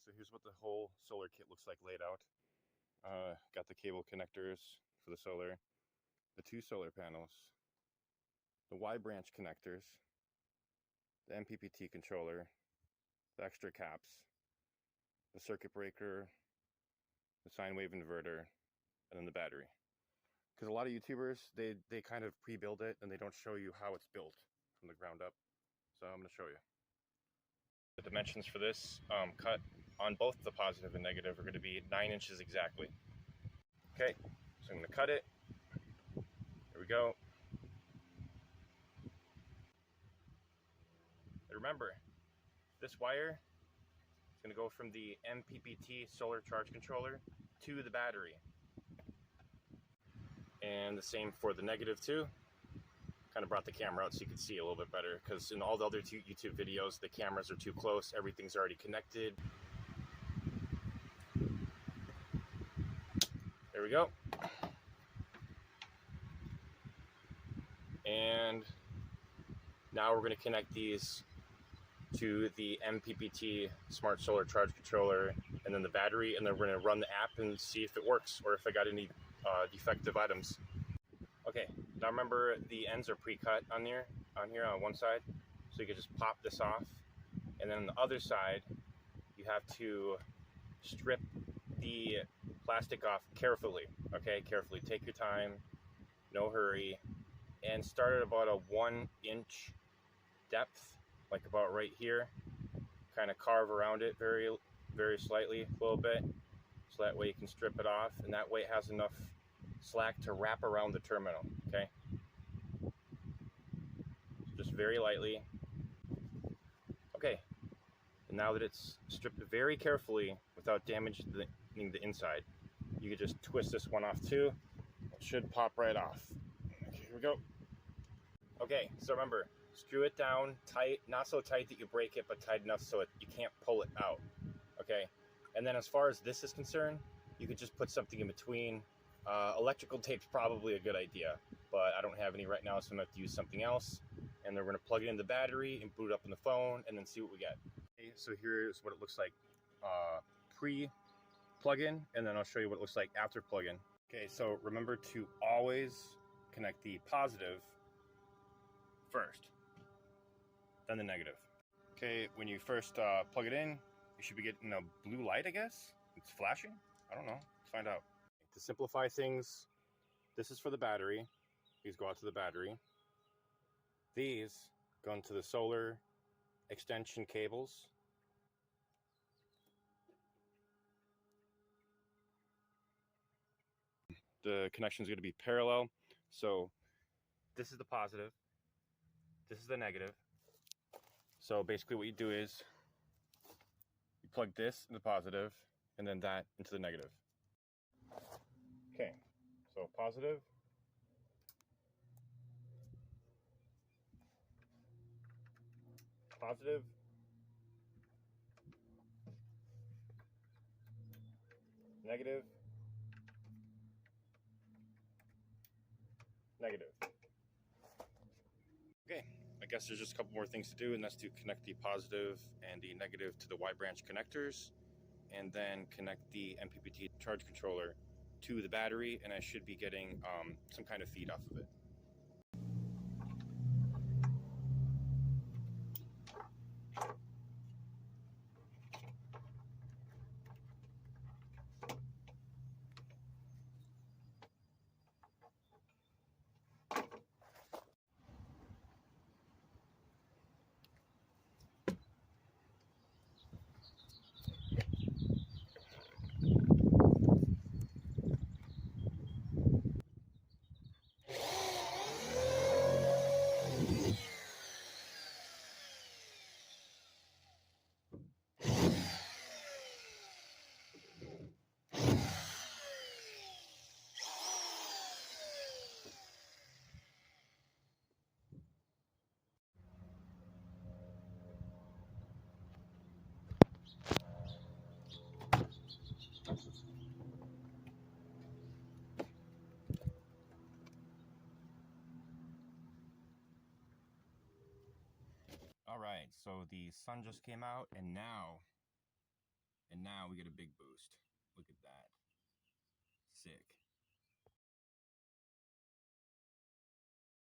So here's what the whole solar kit looks like laid out. Got the cable connectors for the solar, the 2 solar panels, the Y branch connectors, the MPPT controller, the extra caps, the circuit breaker, the sine wave inverter, and then the battery. Because a lot of YouTubers, they kind of pre-build it and they don't show you how it's built from the ground up. So I'm going to show you. The dimensions for this cut on both the positive and negative are going to be 9 inches exactly. Okay, so I'm going to cut it. Here we go. And remember, this wire is going to go from the MPPT solar charge controller to the battery. And the same for the negative too. Kind of brought the camera out so you can see a little bit better, because in all the other YouTube videos, the cameras are too close, everything's already connected. There we go. And now we're going to connect these to the MPPT SmartSolar charge controller and then the battery, and then we're going to run the app and see if it works or if I got any defective items. Okay, now remember the ends are pre-cut on here on one side, so you can just pop this off, and then on the other side you have to strip the plastic off carefully. Okay, carefully, take your time, no hurry, and start at about a 1-inch depth, like about right here. Kind of carve around it very slightly, a little bit, so that way you can strip it off, and that way it has enough slack to wrap around the terminal. Okay, just very lightly. Okay, and now that it's stripped very carefully without damaging the inside, you can just twist this one off too. It should pop right off. Okay, here we go. Okay, so remember, screw it down tight, not so tight that you break it, but tight enough so you can't pull it out. Okay, and then as far as this is concerned, you could just put something in between. Electrical tape's probably a good idea, but I don't have any right now, so I'm going to have to use something else. And then we're going to plug it in the battery and boot it up on the phone and then see what we get. Okay, so here's what it looks like pre-plug-in, and then I'll show you what it looks like after plug-in. Okay, so remember to always connect the positive first, then the negative. Okay, when you first plug it in, you should be getting a blue light, I guess? It's flashing? I don't know. Let's find out. To simplify things, this is for the battery. These go out to the battery. These go into the solar extension cables. The connection is going to be parallel. So this is the positive. This is the negative. So basically what you do is you plug this in the positive and then that into the negative. Okay, so positive, positive, negative, negative. Okay, I guess there's just a couple more things to do, and that's to connect the positive and the negative to the Y branch connectors, and then connect the MPPT charge controller to the battery, and I should be getting some kind of feed off of it. All right, so the sun just came out, and now And now we get a big boost. Look at that. Sick.